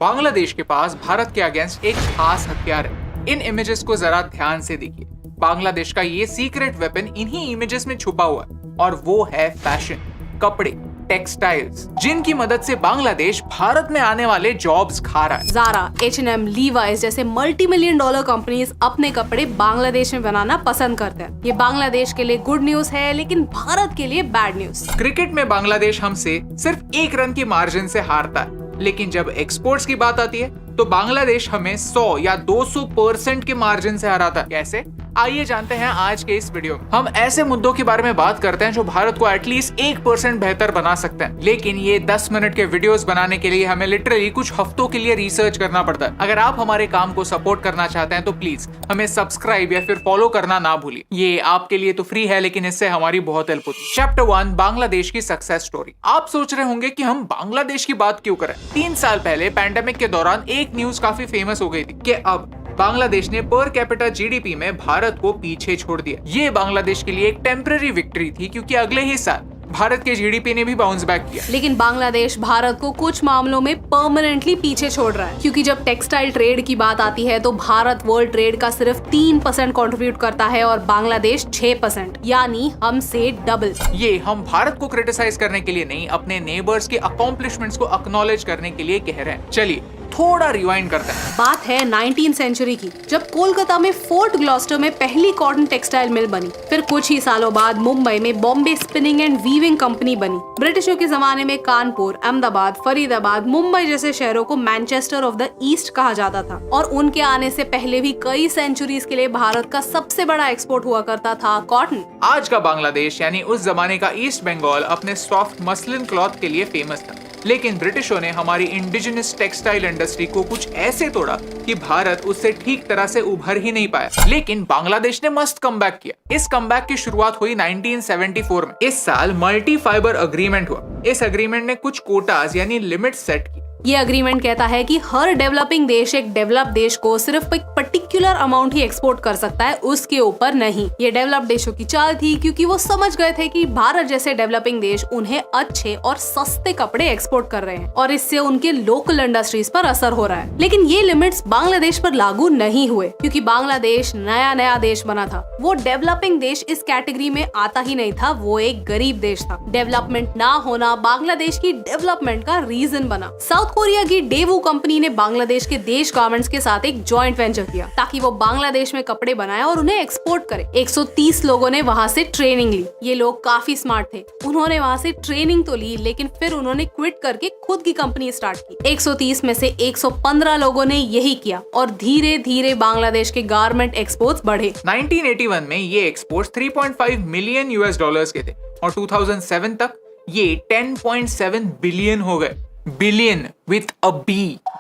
बांग्लादेश के पास भारत के अगेंस्ट एक खास हथियार है। इन इमेजेस को जरा ध्यान से देखिए। बांग्लादेश का ये सीक्रेट वेपन इन्हीं इमेजेस में छुपा हुआ है और वो है फैशन, कपड़े, टेक्सटाइल्स, जिनकी मदद से बांग्लादेश भारत में आने वाले जॉब्स खा रहा है। ज़ारा, H&M, लीवाइस जैसे मल्टी-मिलियन डॉलर कंपनीज अपने कपड़े बांग्लादेश में बनाना पसंद करते हैं। ये बांग्लादेश के लिए गुड न्यूज है, लेकिन भारत के लिए बैड न्यूज। क्रिकेट में बांग्लादेश हमसे सिर्फ 1 रन की मार्जिन से हारता है, लेकिन जब एक्सपोर्ट्स की बात आती है तो बांग्लादेश हमें 100 या 200% के मार्जिन से हराता है। कैसे? आइए जानते हैं आज के इस वीडियो में। हम ऐसे मुद्दों के बारे में बात करते हैं जो भारत को एटलीस्ट 1% बेहतर बना सकते हैं, लेकिन ये 10 मिनट के वीडियोस बनाने के लिए हमें लिटरली कुछ हफ्तों के लिए रिसर्च करना पड़ता है। अगर आप हमारे काम को सपोर्ट करना चाहते हैं तो प्लीज हमें सब्सक्राइब या फिर फॉलो करना ना भूलिए। ये आपके लिए तो फ्री है, लेकिन इससे हमारी बहुत हेल्प होती है। चैप्टर 1, बांग्लादेश की सक्सेस स्टोरी। आप सोच रहे होंगे कि हम बांग्लादेश की बात क्यों करें। 3 साल पहले पैंडेमिक के दौरान एक न्यूज काफी फेमस हो गई थी कि अब बांग्लादेश ने पर कैपिटा जीडीपी में भारत को पीछे छोड़ दिया। ये बांग्लादेश के लिए एक टेम्पररी विक्ट्री थी, क्योंकि अगले ही साल भारत के जीडीपी ने भी बाउंस बैक किया। लेकिन बांग्लादेश भारत को कुछ मामलों में परमानेंटली पीछे छोड़ रहा है, क्योंकि जब टेक्सटाइल ट्रेड की बात आती है तो भारत वर्ल्ड ट्रेड का सिर्फ 3% कंट्रीब्यूट करता है और बांग्लादेश 6%, यानी हमसे डबल। ये हम भारत को क्रिटिसाइज करने के लिए नहीं, अपने नेबर्स के अकॉम्प्लिशमेंट्स को एक्नॉलेज करने के लिए कह रहे हैं। चलिए थोड़ा रिवाइंड करते हैं। बात है 19th सेंचुरी की, जब कोलकाता में फोर्ट ग्लॉस्टर में पहली कॉटन टेक्सटाइल मिल बनी। फिर कुछ ही सालों बाद मुंबई में Bombay spinning and weaving company बनी। ब्रिटिशों के जमाने में कानपुर, अहमदाबाद, फरीदाबाद, मुंबई जैसे शहरों को मैनचेस्टर ऑफ द ईस्ट कहा जाता था, और उनके आने से पहले भी कई सेंचुरीज के लिए भारत का सबसे बड़ा एक्सपोर्ट हुआ करता था कॉटन। आज का बांग्लादेश यानी उस जमाने का ईस्ट बंगाल अपने सॉफ्ट मसलिन क्लॉथ के लिए फेमस था, लेकिन ब्रिटिशों ने हमारी इंडिजिनस टेक्सटाइल इंडस्ट्री को कुछ ऐसे तोड़ा कि भारत उससे ठीक तरह से उभर ही नहीं पाया। लेकिन बांग्लादेश ने मस्त कमबैक किया। इस कमबैक की शुरुआत हुई 1974 में। इस साल मल्टी फाइबर अग्रीमेंट हुआ। इस अग्रीमेंट ने कुछ कोटास यानी लिमिट सेट की। ये अग्रीमेंट कहता है कि हर डेवलपिंग देश एक डेवलप देश को सिर्फ एक पर्टिकुलर अमाउंट ही एक्सपोर्ट कर सकता है, उसके ऊपर नहीं। ये डेवलप देशों की चाल थी, क्योंकि वो समझ गए थे कि भारत जैसे डेवलपिंग देश उन्हें अच्छे और सस्ते कपड़े एक्सपोर्ट कर रहे हैं और इससे उनके लोकल इंडस्ट्रीज पर असर हो रहा है। लेकिन ये लिमिट्स बांग्लादेश पर लागू नहीं हुए, क्योंकि बांग्लादेश नया देश बना था। वो डेवलपिंग देश इस कैटेगरी में आता ही नहीं था, वो एक गरीब देश था। डेवलपमेंट ना होना बांग्लादेश की डेवलपमेंट का रीजन बना। साउथ कोरिया की डेवू कंपनी ने बांग्लादेश के देश गारमेंट्स के साथ एक जॉइंट वेंचर किया, ताकि वो बांग्लादेश में कपड़े बनाए और उन्हें एक्सपोर्ट करे। 130 लोगों ने वहाँ से ट्रेनिंग ली। ये लोग काफी स्मार्ट थे। उन्होंने वहाँ से ट्रेनिंग तो ली, लेकिन फिर उन्होंने क्विट करके खुद की कंपनी स्टार्ट की। 130 में से 115 लोगों ने यही किया और धीरे धीरे बांग्लादेश के गारमेंट एक्सपोर्ट्स बढ़े। 1981 में ये एक्सपोर्ट्स 3.5 मिलियन यूएस डॉलर्स के थे और 2007 तक ये 10.7 बिलियन हो गए। Billion with a B.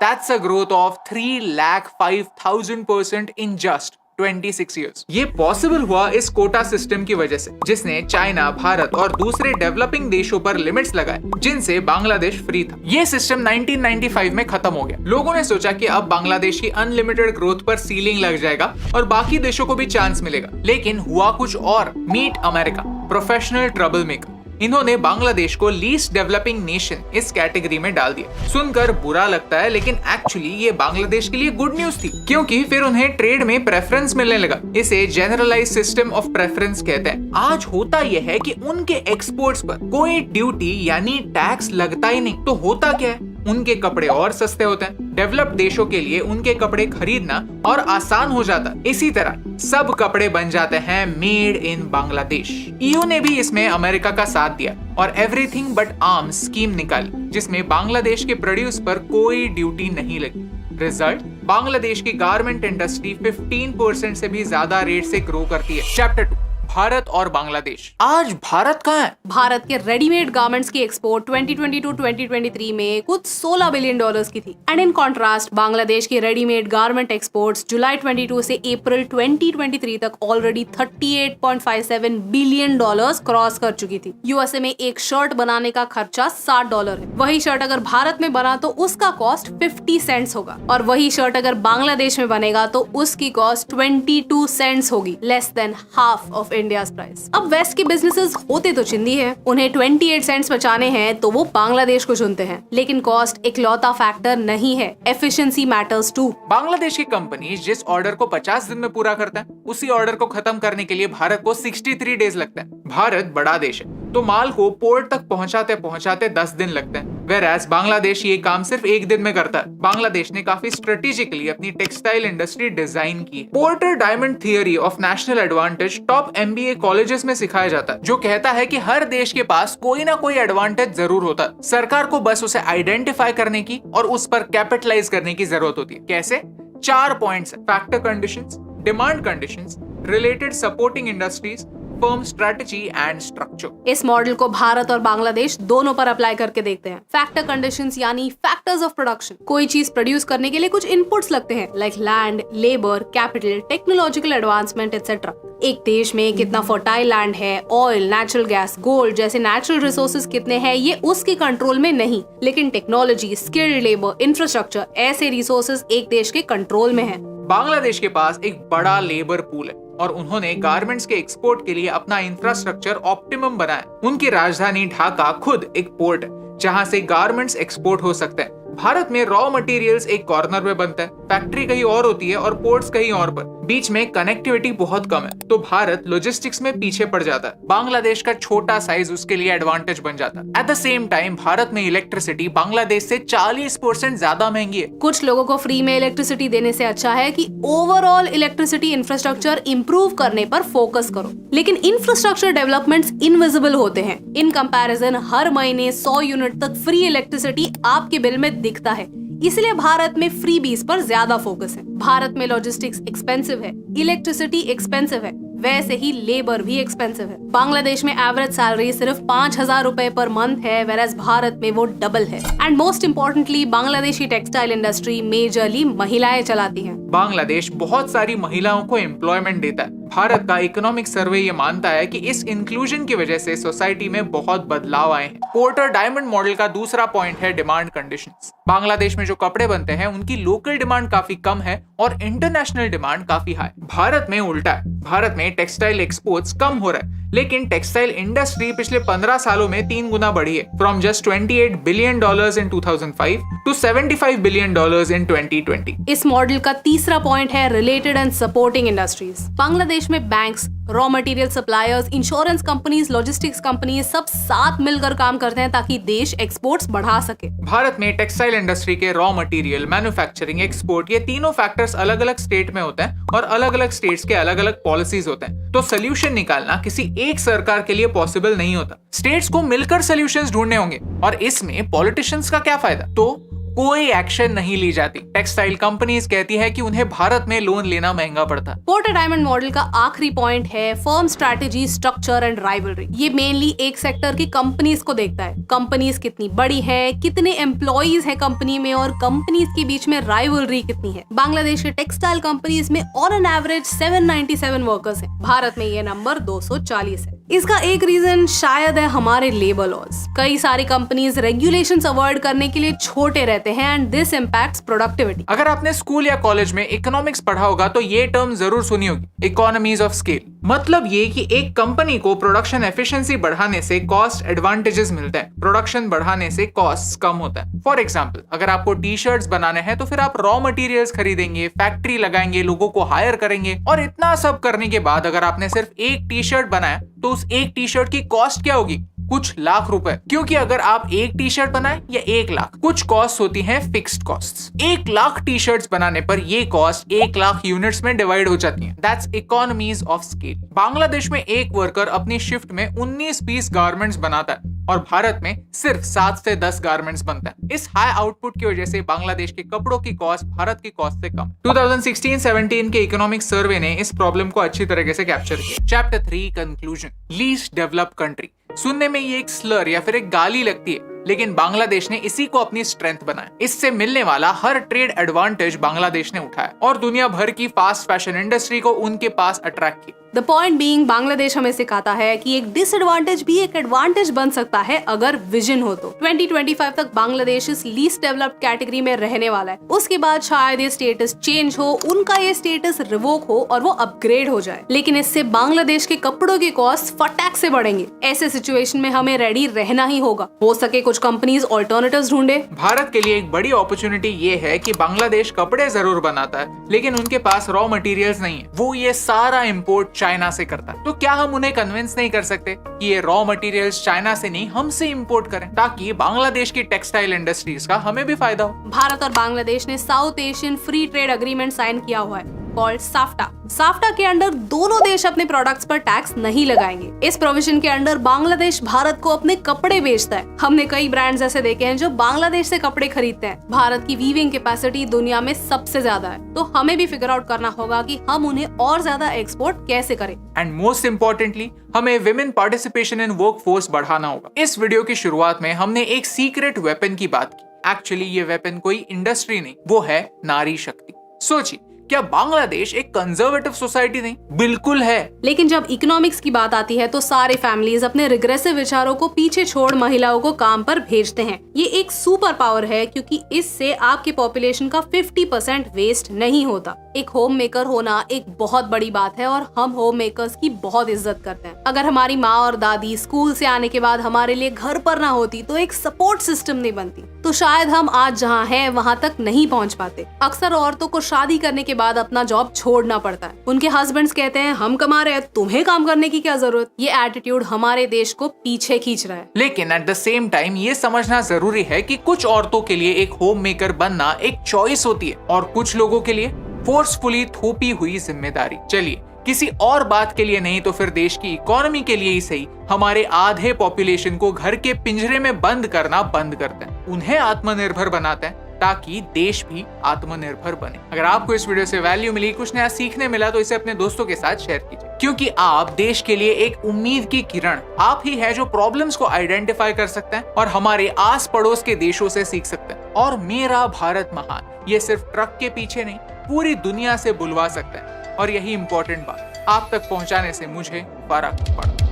That's a growth of 3,05,000% in just 26 years. ये पॉसिबल हुआ इस कोटा सिस्टम की वजह से, जिसने चाइना, भारत और दूसरे डेवलपिंग देशों पर लिमिट्स लगाए, जिनसे बांग्लादेश फ्री था। ये सिस्टम 1995 में खत्म हो गया। लोगों ने सोचा कि अब बांग्लादेश की अनलिमिटेड ग्रोथ पर सीलिंग लग जाएगा और बाकी देशों को भी चांस मिलेगा। लेकिन हुआ कुछ और। Meet America, professional trouble maker. इन्होंने बांग्लादेश को लीस्ट डेवलपिंग नेशन इस कैटेगरी में डाल दिया। सुनकर बुरा लगता है, लेकिन एक्चुअली ये बांग्लादेश के लिए गुड न्यूज थी, क्योंकि फिर उन्हें ट्रेड में प्रेफरेंस मिलने लगा। इसे जनरलाइज सिस्टम ऑफ प्रेफरेंस कहते हैं। आज होता यह है कि उनके एक्सपोर्ट्स पर कोई ड्यूटी यानी टैक्स लगता ही नहीं। तो होता क्या है? उनके कपड़े और सस्ते होते हैं। डेवलप्ड देशों के लिए उनके कपड़े खरीदना और आसान हो जाता है। इसी तरह सब कपड़े बन जाते हैं मेड इन बांग्लादेश। ईयू ने भी इसमें अमेरिका का साथ दिया और एवरीथिंग बट आर्म्स स्कीम निकाली, जिसमें बांग्लादेश के प्रोड्यूस पर कोई ड्यूटी नहीं लगी। रिजल्ट, बांग्लादेश की गारमेंट इंडस्ट्री 15% से भी ज्यादा रेट से ग्रो करती है। चैप्टर 2, भारत और बांग्लादेश। आज भारत कहाँ है? भारत के रेडीमेड गारमेंट्स की एक्सपोर्ट 2022-2023 में कुछ 16 बिलियन डॉलर्स की थी। एंड इन कॉन्ट्रास्ट बांग्लादेश की रेडीमेड गारमेंट एक्सपोर्ट्स जुलाई 22 से अप्रैल 2023 तक ऑलरेडी 38.57 बिलियन डॉलर्स क्रॉस कर चुकी थी। यूएसए में एक शर्ट बनाने का खर्चा $60 है। वही शर्ट अगर भारत में बना तो उसका कॉस्ट 50 सेंट्स होगा, और वही शर्ट अगर बांग्लादेश में बनेगा तो उसकी कॉस्ट 22 सेंट्स होगी, less than half of India price. अब वेस्ट के बिजनेसेस होते तो चिंदी है, उन्हें 28 सेंट्स बचाने हैं तो वो बांग्लादेश को चुनते हैं, लेकिन कॉस्ट इकलौता फैक्टर नहीं है, एफिशिएंसी मैटर्स टू। बांग्लादेश की कंपनी जिस ऑर्डर को 50 दिन में पूरा करता है, उसी ऑर्डर को खत्म करने के लिए भारत को 63 डेज लगता है। भारत बड़ा देश है तो माल को पोर्ट तक पहुंचाते पहुंचाते 10 दिन लगते हैं, वेराज बांग्लादेश ये काम सिर्फ 1 दिन में करता है। बांग्लादेश ने काफी स्ट्रेटेजिकली अपनी टेक्सटाइल इंडस्ट्री डिजाइन की है। Porter diamond theory of national advantage top MBA colleges में सिखाया जाता है, जो कहता है कि हर देश के पास कोई ना कोई एडवांटेज जरूर होता है, सरकार को बस उसे आइडेंटिफाई करने की और उस पर कैपिटलाइज करने की जरूरत होती है। कैसे? 4 points: factor conditions, demand conditions, related supporting industries, firm strategy and structure. इस मॉडल को भारत और बांग्लादेश दोनों पर अप्लाई करके देखते हैं। फैक्टर कंडीशंस यानी फैक्टर्स ऑफ प्रोडक्शन। कोई चीज प्रोड्यूस करने के लिए कुछ इनपुट्स लगते हैं, like land, labour, capital, technological advancement etcetera. एक देश में कितना फर्टाइल लैंड है, ऑयल, नेचुरल गैस, गोल्ड जैसे नेचुरल रिसोर्सेज कितने हैं, ये उसके कंट्रोल में नहीं, लेकिन टेक्नोलॉजी, स्किल्ड लेबर, इंफ्रास्ट्रक्चर ऐसे रिसोर्सेज एक देश के कंट्रोल में है। बांग्लादेश के पास एक बड़ा लेबर पूल है और उन्होंने गारमेंट्स के एक्सपोर्ट के लिए अपना इंफ्रास्ट्रक्चर ऑप्टिमम बनाया। उनकी राजधानी ढाका खुद एक पोर्ट है जहां से गारमेंट्स एक्सपोर्ट हो सकते हैं। भारत में रॉ मटेरियल्स एक कॉर्नर में बनता है, फैक्ट्री कहीं और होती है और पोर्ट्स कहीं और पर। बीच में कनेक्टिविटी बहुत कम है, तो भारत लॉजिस्टिक्स में पीछे पड़ जाता है। बांग्लादेश का छोटा साइज उसके लिए एडवांटेज बन जाता है। At the same time Bharat में इलेक्ट्रिसिटी बांग्लादेश से 40% ज्यादा महंगी है। कुछ लोगों को फ्री में इलेक्ट्रिसिटी देने से अच्छा है कि ओवरऑल इलेक्ट्रिसिटी इंफ्रास्ट्रक्चर इंप्रूव करने पर फोकस करो। लेकिन इंफ्रास्ट्रक्चर डेवलपमेंट्स इनविजिबल होते हैं। इन कंपैरिजन हर महीने 100 यूनिट तक फ्री इलेक्ट्रिसिटी आपके बिल में दिखता है, इसलिए भारत में फ्रीबीज पर ज्यादा फोकस है। भारत में लॉजिस्टिक्स एक्सपेंसिव है, इलेक्ट्रिसिटी एक्सपेंसिव है, वैसे ही लेबर भी एक्सपेंसिव है। बांग्लादेश में एवरेज सैलरी सिर्फ 5,000 रुपए पर मंथ है, वेराज भारत में वो डबल है। And most importantly Bangladeshi textile industry majorly महिलाएं चलाती हैं। बांग्लादेश बहुत सारी महिलाओं को एम्प्लॉयमेंट देता है। भारत का इकोनॉमिक सर्वे ये मानता है कि इस इंक्लूजन की वजह से सोसाइटी में बहुत बदलाव आए हैं। पोर्टर डायमंड मॉडल का दूसरा पॉइंट है डिमांड कंडीशंस। बांग्लादेश में जो कपड़े बनते हैं उनकी लोकल डिमांड काफी कम है और इंटरनेशनल डिमांड काफी हाई। भारत में उल्टा है। भारत में टेक्सटाइल एक्सपोर्ट्स कम हो रहा है, लेकिन टेक्सटाइल इंडस्ट्री पिछले 15 सालों में 3 गुना बढ़ी है, from just $28 billion in 2005 to $75 billion in 2020। इस मॉडल का तीसरा पॉइंट है related and supporting industries. Bangladesh में banks, raw material suppliers, insurance companies, logistics companies सब साथ मिलकर काम करते हैं ताकि देश एक्सपोर्ट्स बढ़ा सके। भारत में टेक्सटाइल इंडस्ट्री के रॉ मटेरियल, मैन्युफैक्चरिंग, एक्सपोर्ट, ये तीनों फैक्टर्स अलग अलग स्टेट में होते हैं और अलग अलग स्टेट्स के अलग अलग पॉलिसीज होते हैं। तो सोल्यूशन निकालना किसी एक सरकार के लिए पॉसिबल नहीं होता। स्टेट्स को मिलकर सोल्यूशंस ढूंढने होंगे और इसमें पॉलिटिशियंस का क्या फायदा? तो कोई एक्शन नहीं ली जाती। टेक्सटाइल कंपनीज कहती है कि उन्हें भारत में लोन लेना महंगा पड़ता है। पोर्टर डायमंड मॉडल का आखिरी पॉइंट है firm strategy, structure and rivalry. ये मेनली एक सेक्टर की कंपनीज को देखता है। कंपनीज कितनी बड़ी है, कितने एम्प्लॉइज है कंपनी में और कंपनीज के बीच में राइवलरी कितनी है। बांग्लादेश के टेक्सटाइल कंपनीज में ऑन एन एवरेज 797 वर्कर्स हैं। भारत में ये नंबर 240 है। इसका एक रीजन शायद है हमारे लेबर लॉज। कई सारी कंपनीज रेगुलेशंस अवॉइड करने के लिए छोटे रहते हैं एंड दिस इम्पैक्ट्स प्रोडक्टिविटी। अगर आपने स्कूल या कॉलेज में इकोनॉमिक्स पढ़ा होगा तो ये टर्म जरूर सुनी होगी, इकोनॉमीज ऑफ स्केल। मतलब ये कि एक कंपनी को प्रोडक्शन एफिशिएंसी बढ़ाने से कॉस्ट एडवांटेजेस मिलते हैं, प्रोडक्शन बढ़ाने से कॉस्ट कम होता है। फॉर एग्जाम्पल, अगर आपको टी शर्ट्स बनाने हैं तो फिर आप रॉ मटेरियल्स खरीदेंगे, फैक्ट्री लगाएंगे, लोगों को हायर करेंगे और इतना सब करने के बाद अगर आपने सिर्फ एक टी शर्ट बनाया तो उस एक टी शर्ट की कॉस्ट क्या होगी? कुछ लाख रुपए। क्योंकि अगर आप एक टी शर्ट बनाए या 1 लाख, कुछ कॉस्ट होती हैं fixed costs. 1 lakh T shirts बनाने पर ये कॉस्ट 1 लाख यूनिट्स में डिवाइड हो जाती हैं। That's economies of scale. Bangladesh में एक वर्कर अपनी शिफ्ट में 19 पीस गारमेंट्स बनाता है और भारत में सिर्फ 7 से 10 गारमेंट्स बनता है। इस हाई आउटपुट की वजह से बांग्लादेश के कपड़ों की कॉस्ट भारत की कॉस्ट से कम। 2016-17 के इकोनॉमिक सर्वे ने इस प्रॉब्लम को अच्छी तरीके से कैप्चर किया। Chapter 3 conclusion, least developed country. सुनने में ये एक स्लर या फिर एक गाली लगती है, लेकिन बांग्लादेश ने इसी को अपनी स्ट्रेंथ बनाया। इससे मिलने वाला हर ट्रेड एडवांटेज बांग्लादेश ने उठाया और दुनिया भर की फास्ट फैशन इंडस्ट्री को उनके पास अट्रैक्ट किया। द पॉइंट बीइंग, बांग्लादेश हमें सिखाता है कि एक डिसएडवांटेज भी एक एडवांटेज बन सकता है अगर विजन हो तो। 2025 तक बांग्लादेश इस लीस्ट डेवलप्ड कैटेगरी में रहने वाला है। उसके बाद शायद ये स्टेटस चेंज हो, उनका ये स्टेटस रिवोक हो और वो अपग्रेड हो जाए, लेकिन इससे बांग्लादेश के कपड़ों के कॉस्ट फटाक से बढ़ेंगे। ऐसे सिचुएशन में हमें रेडी रहना ही होगा। हो सके कुछ कंपनीज ऑल्टरनेटिव्स ढूंढे। भारत के लिए एक बड़ी अपॉर्चुनिटी ये है कि बांग्लादेश कपड़े जरूर बनाता है, लेकिन उनके पास रॉ मटेरियल्स नहीं है। वो ये सारा इंपोर्ट चाइना से करता है। तो क्या हम उन्हें कन्विंस नहीं कर सकते कि ये रॉ मटेरियल्स चाइना से नहीं हमसे इंपोर्ट करें, ताकि बांग्लादेश की टेक्सटाइल इंडस्ट्रीज का हमें भी फायदा हो। भारत और बांग्लादेश ने South Asian free trade agreement sign किया हुआ है कॉल्ड साफ्टा। साफ्टा के अंडर दोनों देश अपने प्रोडक्ट्स पर टैक्स नहीं लगाएंगे। इस प्रोविजन के अंडर बांग्लादेश भारत को अपने कपड़े बेचता है। हमने कई ब्रांड्स ऐसे देखे हैं जो बांग्लादेश से कपड़े खरीदते हैं। भारत की वीविंग कैपेसिटी दुनिया में सबसे ज्यादा है, तो हमें भी फिगर आउट करना होगा कि हम उन्हें और ज्यादा एक्सपोर्ट कैसे करें। एंड मोस्ट इम्पोर्टेंटली, हमें women participation in work force बढ़ाना होगा। इस वीडियो की शुरुआत में हमने एक सीक्रेट वेपन की बात की। एक्चुअली ये वेपन कोई इंडस्ट्री नहीं, वो है नारी शक्ति। सोचिए, क्या बांग्लादेश एक कंजर्वेटिव सोसाइटी नहीं? बिल्कुल है। लेकिन जब इकोनॉमिक्स की बात आती है तो सारे फैमिलीज अपने रिग्रेसिव विचारों को पीछे छोड़ महिलाओं को काम पर भेजते हैं। ये एक सुपर पावर है क्योंकि इससे आपकी पॉपुलेशन का 50% वेस्ट नहीं होता। एक होम मेकर होना एक बहुत बड़ी बात है और हम होम मेकर्स की बहुत इज्जत करते हैं। अगर हमारी माँ और दादी स्कूल से आने के बाद हमारे लिए घर पर ना होती तो एक सपोर्ट सिस्टम नहीं बनती, तो शायद हम आज जहाँ हैं वहाँ तक नहीं पहुँच पाते। अक्सर औरतों को शादी करने के बाद अपना जॉब छोड़ना पड़ता है। उनके हस्बैंड्स कहते हैं हम कमा रहे हैं, तुम्हें काम करने की क्या जरूरत। ये एटीट्यूड हमारे देश को पीछे खींच रहा है। लेकिन एट द सेम टाइम ये समझना जरूरी है कि कुछ औरतों के लिए एक होम मेकर बनना एक चॉइस होती है और कुछ लोगों के लिए फोर्सफुली थोपी हुई जिम्मेदारी। चलिए, किसी और बात के लिए नहीं तो फिर देश की इकोनॉमी के लिए ही सही, हमारे आधे पॉपुलेशन को घर के पिंजरे में बंद करना बंद करते हैं, उन्हें आत्मनिर्भर बनाते हैं ताकि देश भी आत्मनिर्भर बने। अगर आपको इस वीडियो से वैल्यू मिली, कुछ नया सीखने मिला, तो इसे अपने दोस्तों के साथ शेयर कीजिए, क्योंकि आप देश के लिए एक उम्मीद की किरण आप ही है जो प्रॉब्लम्स को आइडेंटिफाई कर सकते हैं और हमारे आस पड़ोस के देशों से सीख सकते हैं। और मेरा भारत महान ये सिर्फ ट्रक के पीछे नहीं, पूरी दुनिया से बुलवा सकते हैं। और यही इंपॉर्टेंट बात आप तक पहुंचाने से मुझे फर्क पड़ता।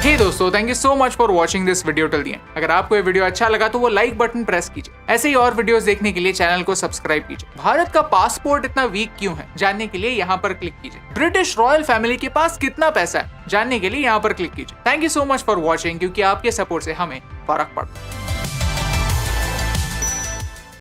हे दोस्तों, thank you so much for watching this video till the end. अगर आपको ये वीडियो अच्छा लगा तो वो लाइक बटन प्रेस कीजिए। ऐसे ही और वीडियोस देखने के लिए चैनल को सब्सक्राइब कीजिए। भारत का पासपोर्ट इतना वीक क्यों है, जानने के लिए यहाँ पर क्लिक कीजिए। ब्रिटिश रॉयल फैमिली के पास कितना पैसा है, जानने के लिए यहाँ पर क्लिक कीजिए। Thank you so much for watching, क्योंकि आपके सपोर्ट से हमें फर्क पड़ता है।